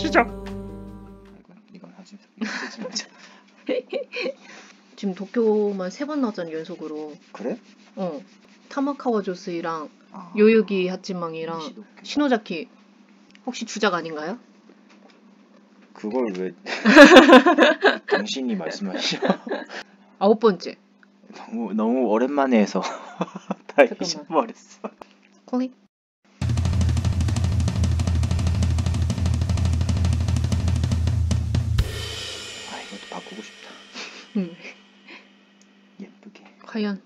시작. 이건 하지 말자. 지금 도쿄만 3번 나왔잖아 연속으로. 그래? 타마카와 조스이랑 요요기 하치망이랑 시노자키. 혹시 주작 아닌가요? 그걸 왜 당신이 말씀하시죠? 9번째. 너무 오랜만에 해서 다 잊어버렸어. 코이? 이것도 바꾸고 싶다. 예쁘게. 과연?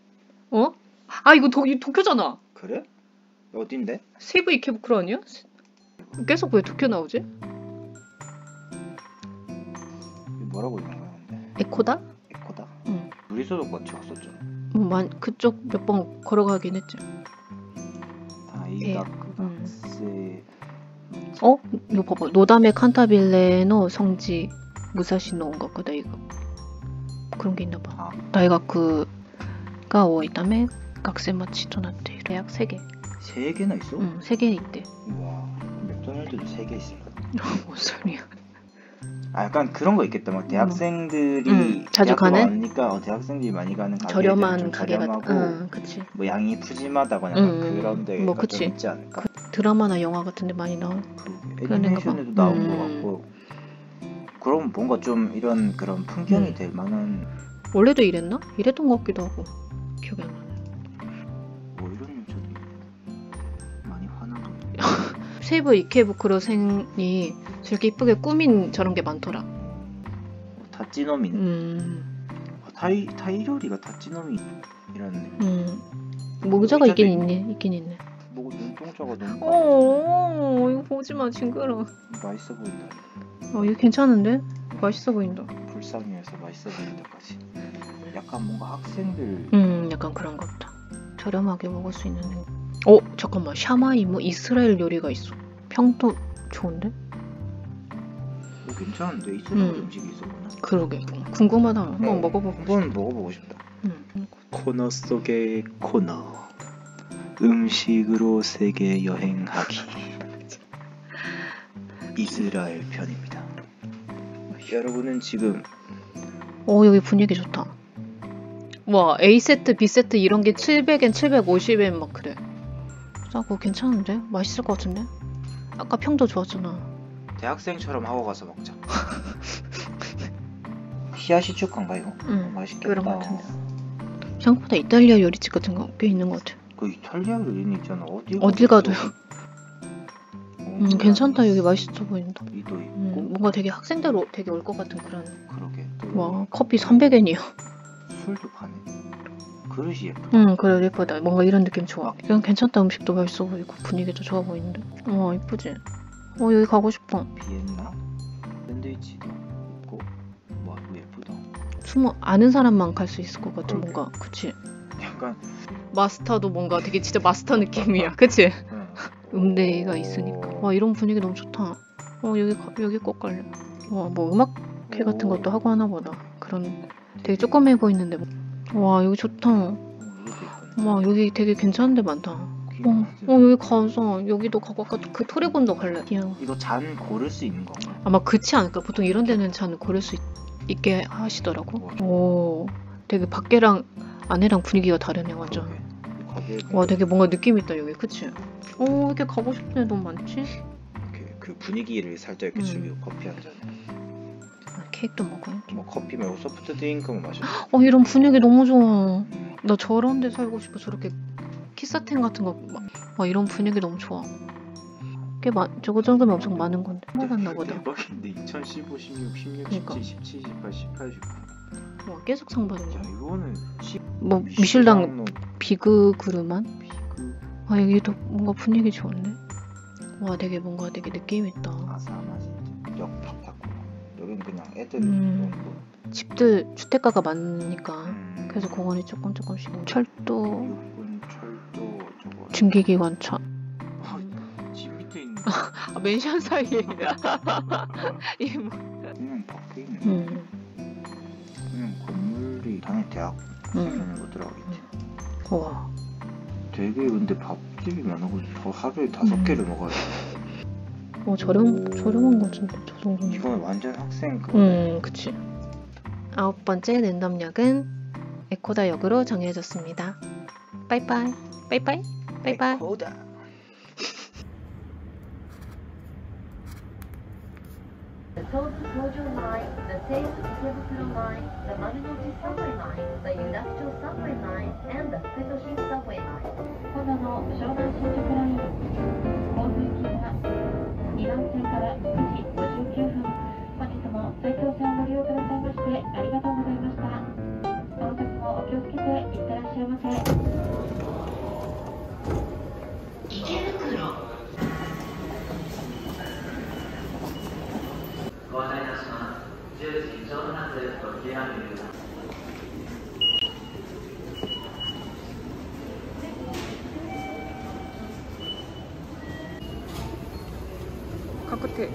이거 도쿄잖아. 그래? 어딘데? 세이브 이케부쿠로 아니야? 계속 왜 도쿄 나오지? 뭐라고 있는 거야 근데? 에코다? 에코다? 응. 우리소독 같이 왔었잖아. 그쪽 몇 번 걸어가긴 했죠. 다이가쿠 이거 봐봐. 노다메 칸타빌레의 성지 무사시노 온가쿠다 이거. 그런 게 있나봐. 다이가쿠가 오이다메 학생마치となっている. 대학 3개. 3개나 있어? 응, 3개 있대. 우와, 맥도날드도 3개 있어. 뭔 소리야? 약간 그런 거 있겠다. 막 대학생들이 자주 가는? 많으니까 대학생들이 많이 가는 가게 저렴한 가게가. 그치. 뭐 양이 푸짐하다거나 그런 데가 그치. 좀 있지 않을까? 드라마나 영화 같은데 많이 나와. 애니메이션에도 나온 거 같고. 그럼 뭔가 좀 이런 그런 풍경이 될 만한. 원래도 이랬나? 이랬던 것 같기도 하고 기억이 안 나네. 뭐 이런 요소도 많이 화나고. 세이브 이케부쿠로 생이 저렇게 이쁘게 꾸민 저런 게 많더라. 다찌노미네. 타이료리가 다찌노미라는 느낌. 모자가 있긴 있네. 뭐 눈동자가 너무. 이거 보지 마 징그러. 맛있어 보인다. 이거 괜찮은데? 맛있어 보인다. 불쌍해서 맛있어 보인다까지. 약간 뭔가 학생들. 약간 그런 것 같다. 저렴하게 먹을 수 있는. 잠깐만. 샤마이모 이스라엘 요리가 있어. 평도 좋은데? 괜찮은데 이스라엘 음식이 있었구나. 그러게. 궁금하다. 한번 먹어보고 싶다. 코너 속의 코너. 음식으로 세계 여행하기. 이스라엘 편입니다. 여러분은 지금 여기 분위기 좋다. 와 A세트 B세트 이런 게 700엔 750엔 막 그래. 싸고 괜찮은데? 맛있을 것 같은데? 아까 평도 좋았잖아. 대학생처럼 하고 가서 먹자. 히야시추칸가 이거? 맛있겠다. 그런 것 같은데. 생각보다 이탈리아 요리집 같은 거 꽤 있는 것 같아. 그 이탈리아 요리는 있잖아. 어디 가도요. 괜찮다. 여기 맛있어 보인다. 이도 있고. 뭔가 되게 학생들 되게 올 것 같은 그런. 그러게. 와 커피 300엔이야. 술도 파네. 그릇이 예쁘다. 그래 예쁘다. 뭔가 이런 느낌 좋아. 이건 괜찮다. 음식도 맛있어 보이고 분위기도 좋아 보이는데. 이쁘지? 여기 가고 싶어. 비엔나? 샌드위치도 있고. 와 이거 예쁘다. 아는 사람만 갈 수 있을 것 같은 그러게. 뭔가. 그치? 약간 마스터도 뭔가 되게 진짜 마스터 느낌이야. 그치? 음대가 있으니까. 와 이런 분위기 너무 좋다. 여기 꼭 갈래. 뭐 음악회 같은 것도 하고 하나 보다. 그런 되게 조그매 보이는데. 와 여기 좋다. 와 여기 되게 괜찮은 데 많다. 여기 가서 여기도 가고 아까 그 토리곤도 갈래. 그냥. 이거 잔 고를 수 있는 건가? 아마 그렇지 않을까? 보통 이런 데는 잔 고를 수 있게 하시더라고. 되게 밖에랑 안에랑 분위기가 다르네 완전. 와 되게 뭔가 느낌 있다 여기. 그치? 이렇게 가고 싶은 데 너무 많지? 그 분위기를 살짝 이렇게 즐기고 커피 한 잔. 케이크도 먹어야지. 뭐 커피 말고 소프트 드링크만 마셔. 이런 분위기 너무 좋아. 나 저런 데 살고 싶어. 저렇게 키사텐 같은 거. 이런 분위기 너무 좋아. 저거 정도면 엄청 많은 건데. 맞았나 보다. 대박인데 2015, 16, 16, 그러니까. 17, 17, 18, 18, 19. 와 계속 상 받은 거야. 이거는 미슐랑 비그 그루만? 여기도 뭔가 분위기 좋은데? 와 되게 뭔가 되게 느낌 있다. 아사마지 역박 탔고. 여기는 그냥 애들 집들 주택가가 많으니까 그래서 공원이 조금씩. 철도 저거 증기기관차. 집 밑에 있는 맨션 사이에 이게 뭐. 그냥 밖에 있는 그냥 건물이 당연히 대학 생기는 거 들어가겠지. 와 되게 근데 밥집이 많아서 하루에 5개를 먹어야 돼. 저렴한 거지, 저 정도면. 이건 완전 학생 그거. 그치. 9번째 랜덤역은 에코다 역으로 정해졌습니다. 빠이빠이. 빠이빠이. 빠이빠이. 에코다. The Tohoku Tojo Line, the Seibu Ikebukuro Line, the Marunouchi Subway Line, the Industrial Subway Line, and the Fukushima Subway Line. ただの湘南新宿ライン。交通行きは2番線から9時59分。本日も埼京線をご利用くださいましてありがとうございました。この先もお気をつけていってらっしゃいませ。池袋。ご案内いたします。10時ちょうど発特急アビュー。確定。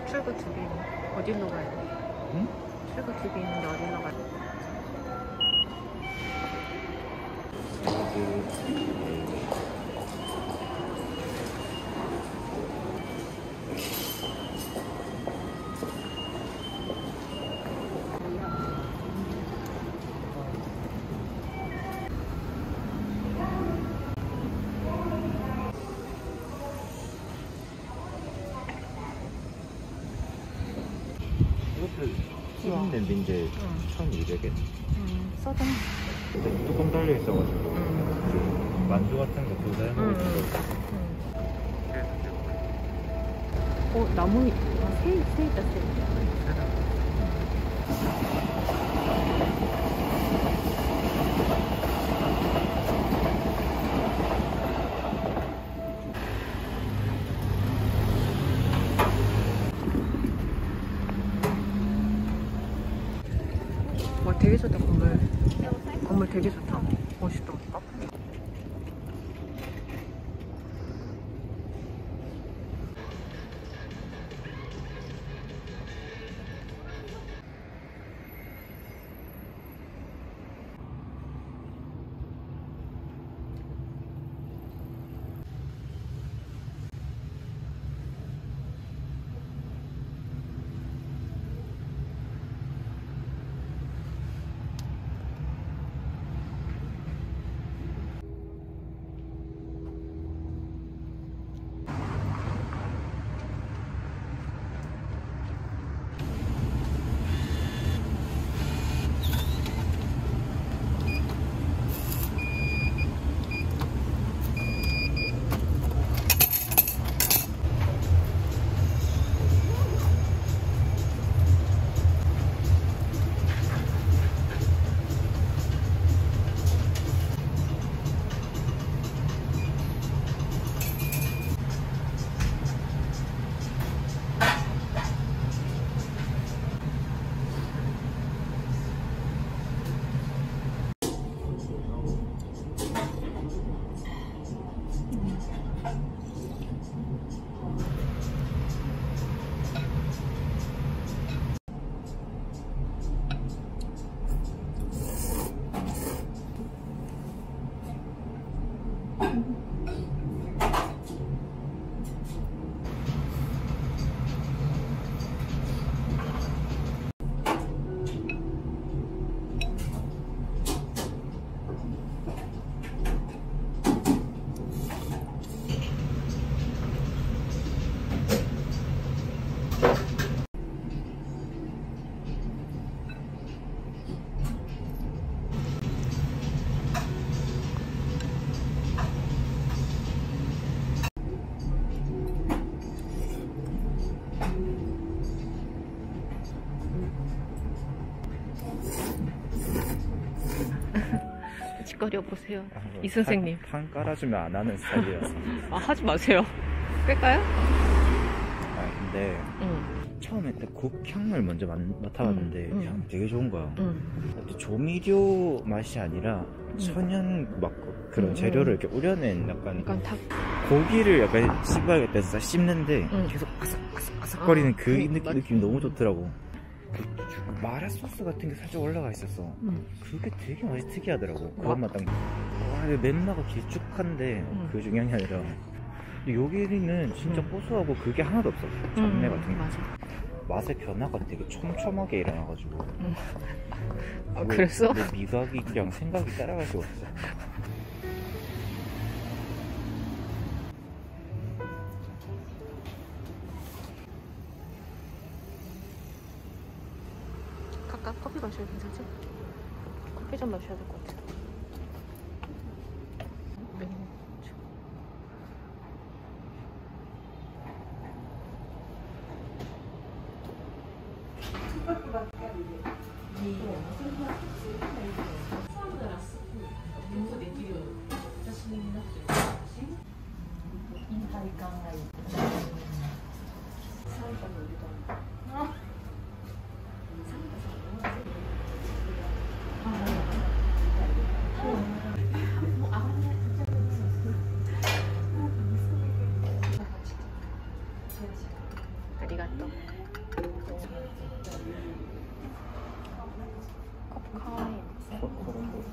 출구 두 개. 어디로 가야 돼? 응? 출구 두 개 있는데 어디로 가야 돼? 이것도 튀긴 냄비인데 1,200엔. 써좀. 근데 뚜껑 달려 있어가지고 그 만두 같은 거 부서 해먹을 수 나무 새 있다 새. 와 되게 좋다 건물. 건물 되게 좋다. 멋있다. 짓거려 보세요. 이 선생님. 판 깔아주면 안 하는 스타일이라서. 아, 하지 마세요. 끌까요? 아 근데 처음에 딱 국향을 먼저 맡아봤는데 향 되게 좋은 거야. 조미료 맛이 아니라 천연 막 그런 재료를 이렇게 우려낸 약간 다 고기를 약간 씹어야겠다 해서 씹는데 계속 아삭아삭거리는 그 느낌 너무 좋더라고. 마라 소스 같은 게 살짝 올라가 있었어. 그게 되게 맛이 특이하더라고. 그것만 딱 맵나가 길쭉한데 그 중요한 게 아니라 여기는 진짜 고소하고 그게 하나도 없어. 잡내 같은 게. 맞아. 맛의 변화가 되게 촘촘하게 일어나가지고. 아, 그랬어? 내 미각이 그냥 생각이 따라갈 수가 없어. 각각 커피 마셔야 괜찮지? 커피 좀 마셔야 될 것 같아. 아리가또.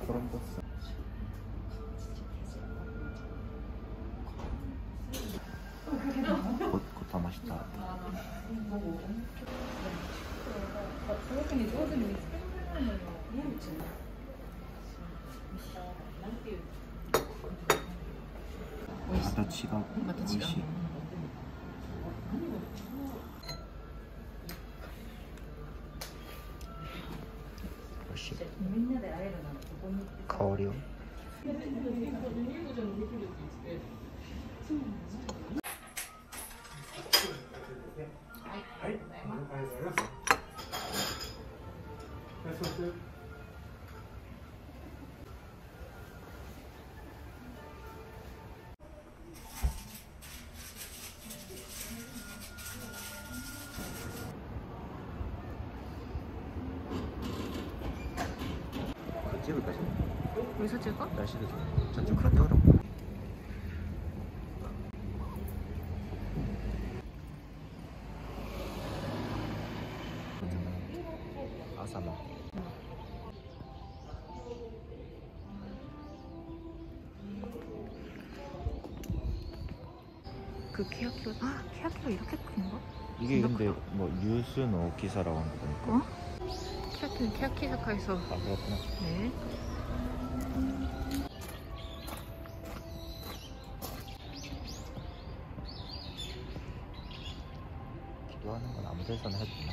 코롬보스. 곧 더 맛있다. 마다치가 오이시.香りを 찍을까 지금? 여기서 찍어? 날씨도 좋아. 저좀 가져오라고. 아사마. 그 케야키가 케야키가 이렇게 큰가? 이게 근데 뭐 유스노 기사라고 하는 거니까. 어? 케야키는 케야키사카에서. 아 그렇구나. 네. 기도하는 건 아무 데서나 해도 되나?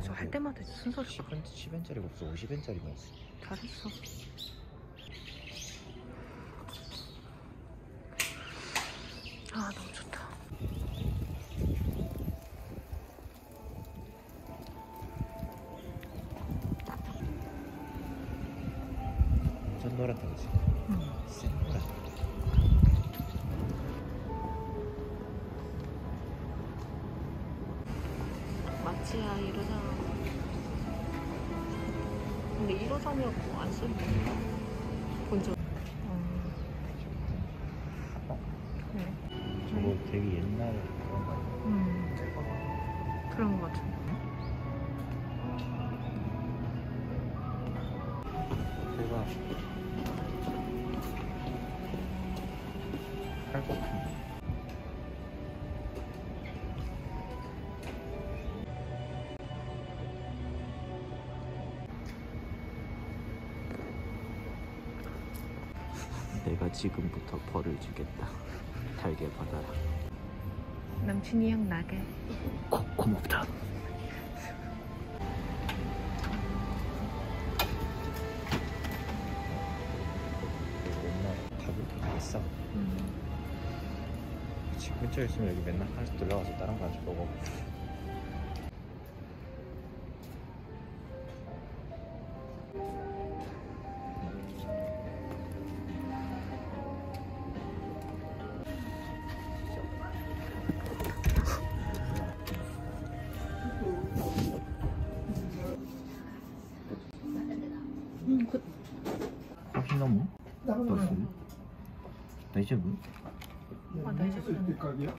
저 할 때마다 순서를 10엔짜리가 없어. 50엔짜리가 있어. 잘했어. 아 너무 좋다. 완전 노랗다 그치? 센 노랗. 마치야 1호점. 근데 1호점이었고 안 쓰는 본점. 네. 저거 되게 옛날 그런 거 아니야? 그런 거 같은데. 제가 팔거품. 내가 지금부터 벌을 주겠다. 달게 받아라. 남친이 형 나게. 고맙다. 근처에 있으면 여기 맨날 하나씩 들러가서 다른 거 하나씩 먹어. 커피 너무?どうする? 大丈夫? 아, 나 이제 그냥.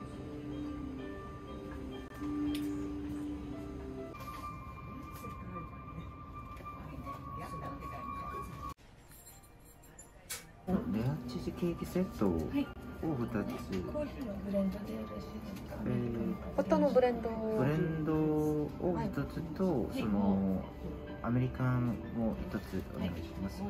レアチーズケーキセットを2つ。コーヒーのブレンドでよろしいですか？어떤 거 브랜드? ブレンドを1つと、そのアメリカンも1つお願いします。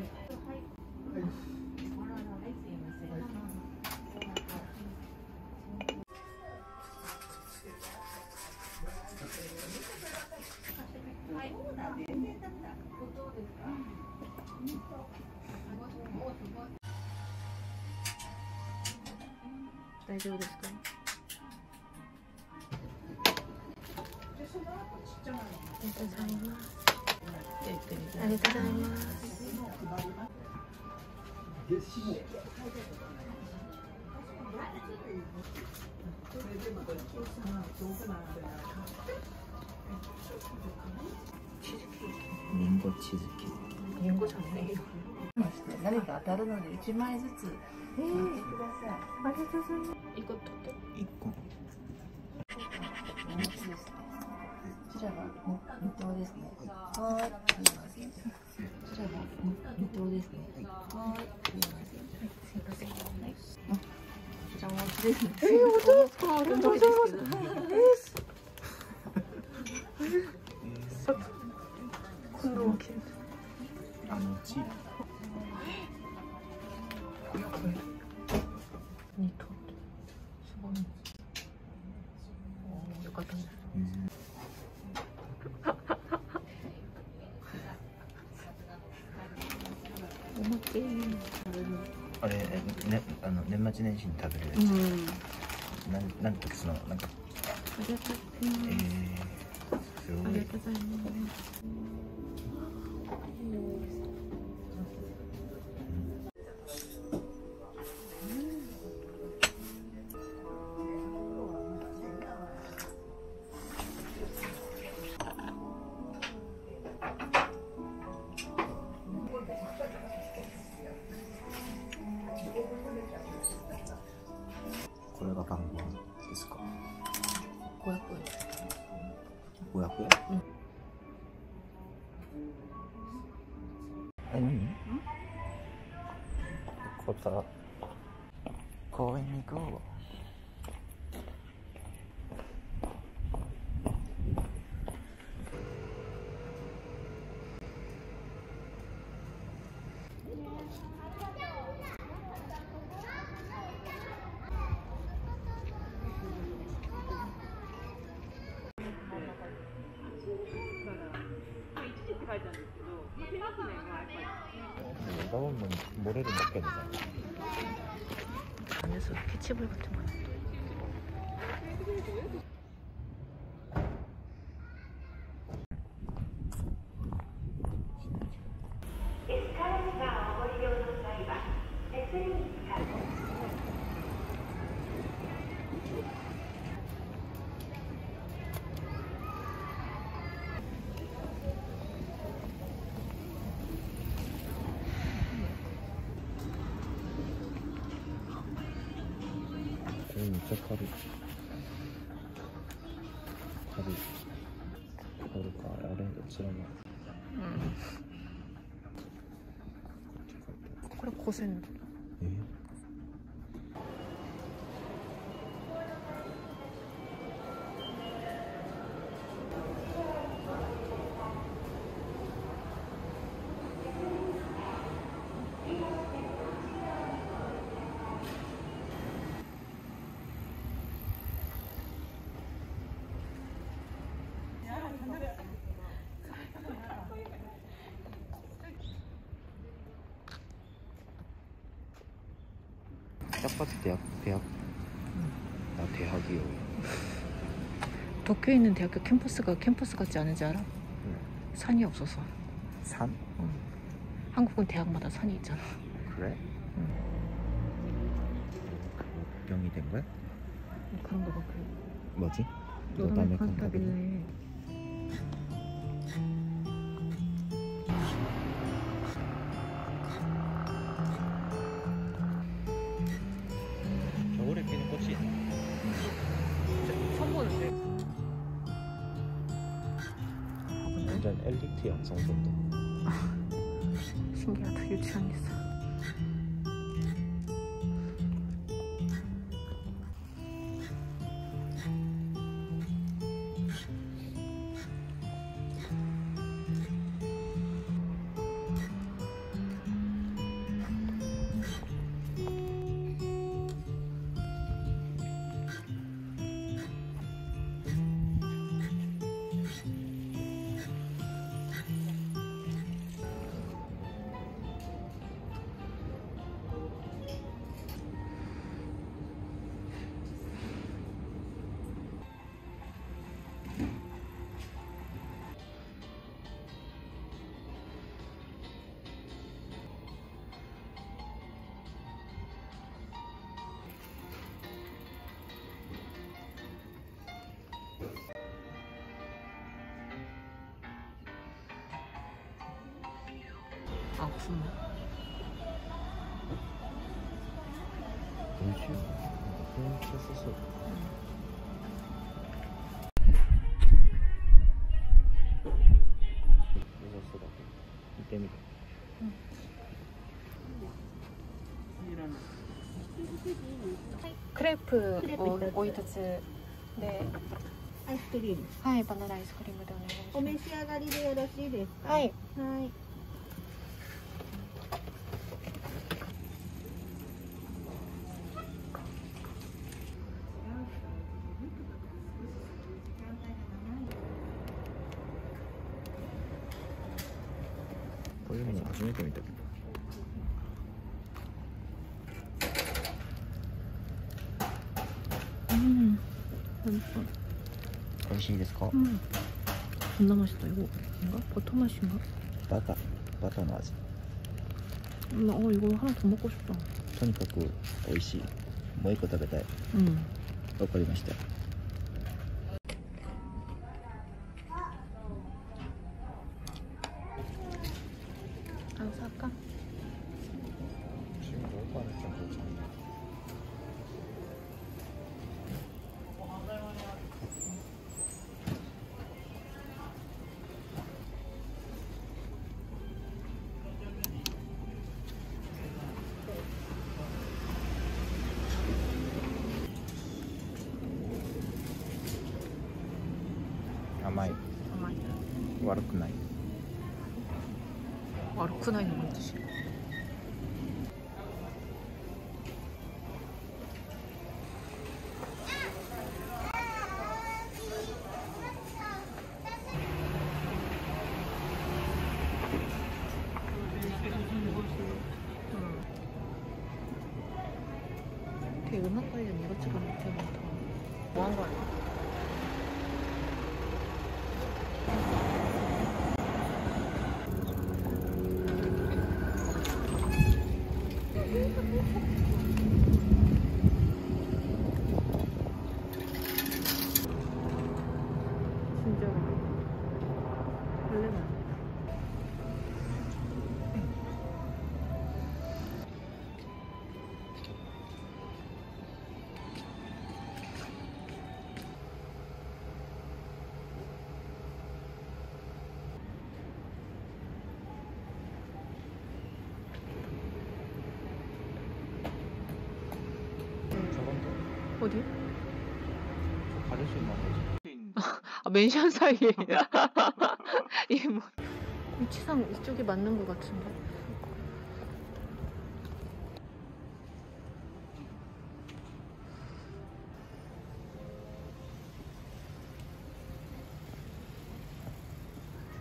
大丈夫ですか？ありがとうございます。ありがとうございます。リンゴチーズケーキ。リンゴじゃないよ。何か当たるので1枚ずつ買ってください。ありがとうございます。一個取って。1個。お餅ですね。こちらが無糖ですね。はい。すいません。こちらが無糖ですね。はい。すいません。すいません。はい。こちらお餅ですね。本当ですか？ありがとうございます。こんな大きい。餅。二頭ってすごい。よかったね。おまけ。あれ、ね、年末年始に食べるやつ。なんとそのなんか。ありがとうございます。すごい。ありがとうございます。これが番号ですか500円。 500円何ここから公園に行こう가보면 모래를 먹게 되잖아. 안에서 캐치볼 같은 거. 진짜 가루かあれどちらもこれ5000円。딱 봐도 대학 대학이요. 도쿄에 있는 대학교 캠퍼스가 캠퍼스 같지 않은지 알아? 산이 없어서. 산? 한국은 대학마다 산이 있잖아. 그래? 그거 병이 된 거야? 그런 거 같아. 뭐지? 너다메 칸타빌레. 겨울에 피는 꽃이 있나? 처음 보는데. 완전 엘리트 양성소인데. 신기하다. 유치원 있어. 아프네. 뭐지? 쳤었어. 무섭다. 이 때문에. 크레이프 오이凸で、アイスクリームはい、バナナアイスクリームでお願いします。お召し上がりでよろしいですか？はい。はい。こういうの初めて見たけど。美味しいですか？ 존나 맛있다. 이거 뭔가 버터 맛인가? バターの味。 이거 하나 더 먹고 싶다. とにかく美味しい。もう一個食べたい。わかりました。 안 살까? 지금 먹을 거 하나 좀 괜찮네.甘い。 悪くない。 와르쿠나이는 뭔 뜻이야? 되게 음악 관련 이것저것 되게 많다. 뭐한 거 아니야? 진짜 원래는 어디? 가릴 수 있는 거지. 아, 맨션 사이에. 이게 뭐 위치상 이쪽이 맞는 것 같은데.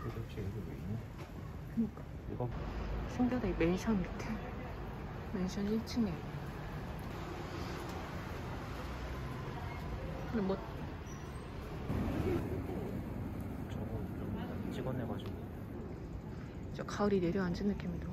도대체 여기 왜 있냐? 그니까 이거 신기하다. 이 맨션 밑에 맨션 1층에 근데 뭐 저거 좀 찍어내가지고. 저 가을이 내려앉은 느낌이다.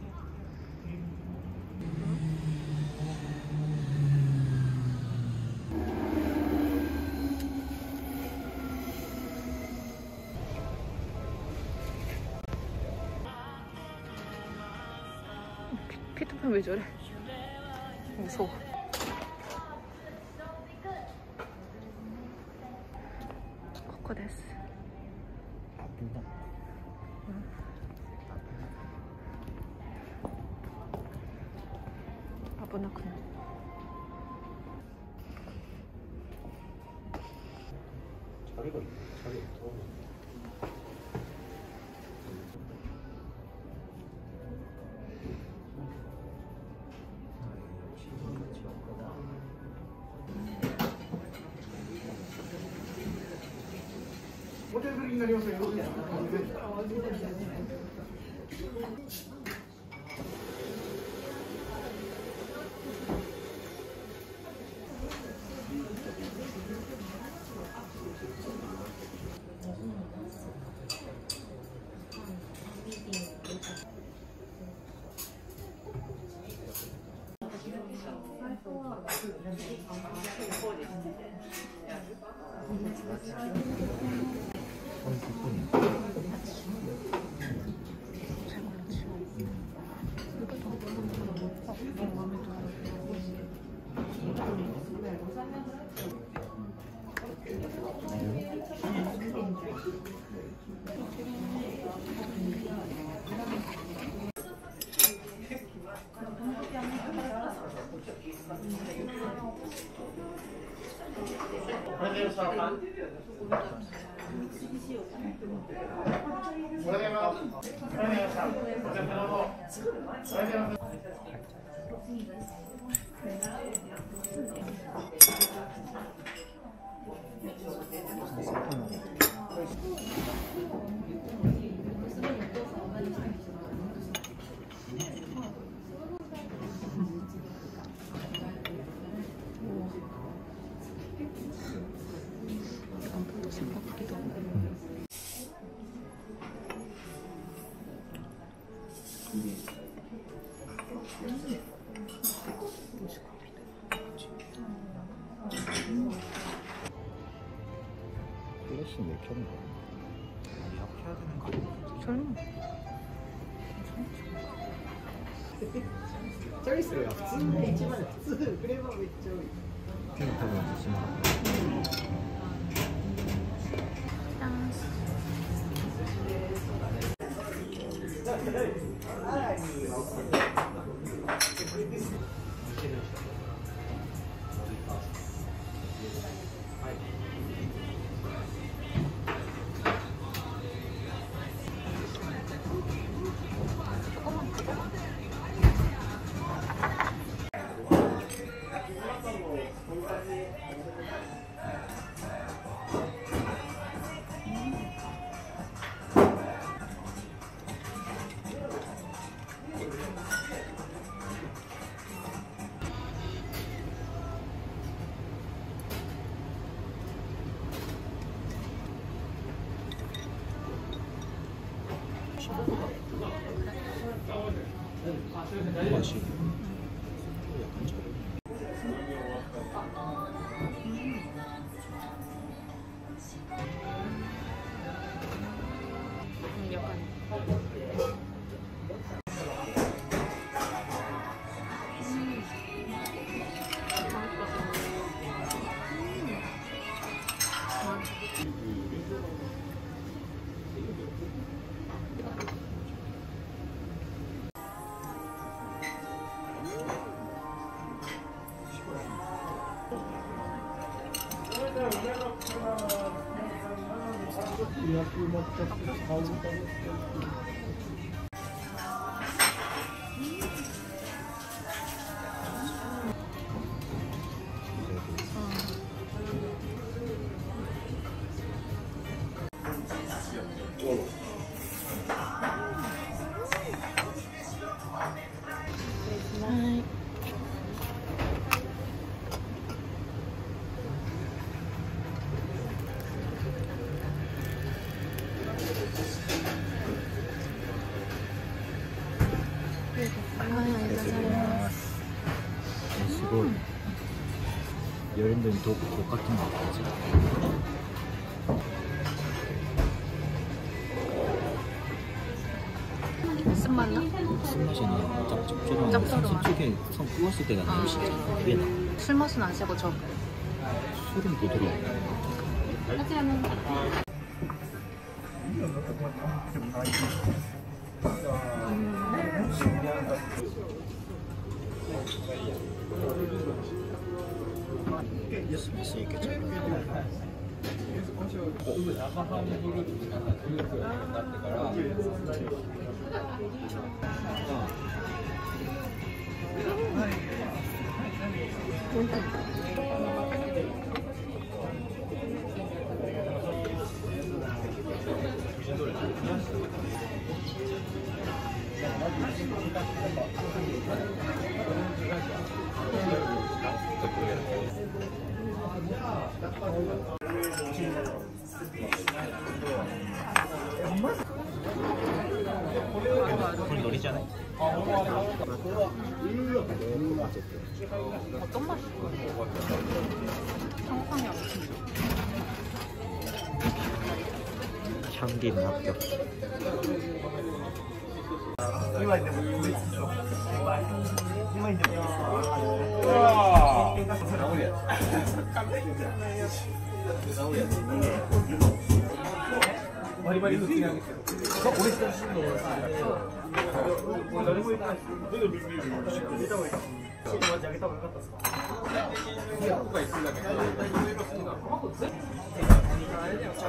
피터팬 왜 저래? 무서워. 코코데스. 아픈다. 아브나쿠. 자리가 더. 플래시 왜 켜는 거야? 예약해야 되는 거 아니야? 설마. 핑크하고 있으면 맛이 약간 저래. すごい。여름된 독 같은 거 같지? 쓴맛나? 쓴맛이 나. 짭조름한 속에 성 구웠을 때가 너무 진짜 그게 나. 술 맛은 안 세고 저 술은 부드러워. 스매시 이렇게 잘 그건 노리잖아. 어떤 맛이? 상상이 안 돼. 향기는 합격.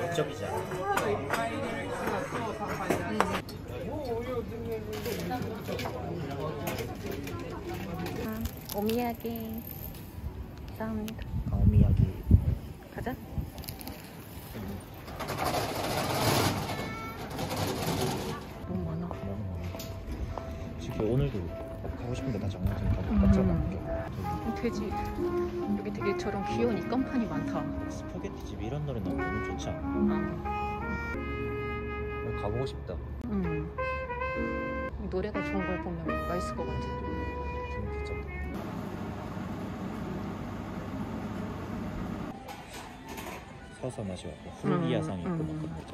정적이지 않아. 오미야게 감사합니다. 오미야기. 가자. 너무 많아. 지금 오늘도 가고 싶은데 나 장난감 다 갔잖아. 돼지. 여기 되게 저런 귀여운 입간판이 많다. 스파게티 집 이런 노래 너무 좋지 않아? 가보고 싶다. 노래가 좋은 걸 보면 맛있을 것 같아. 기분 괜찮다. 서서 맛이 왔고 후르기야상이 있고 막 그런 거죠.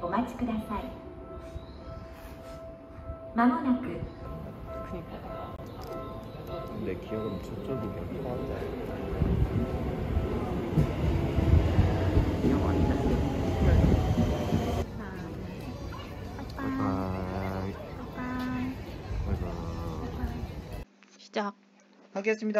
お待ちください。まもなく 내 기억은 저쪽이 몇 번. 기억 안 나. 바이바이. 바이바이. 시작. 하겠습니다.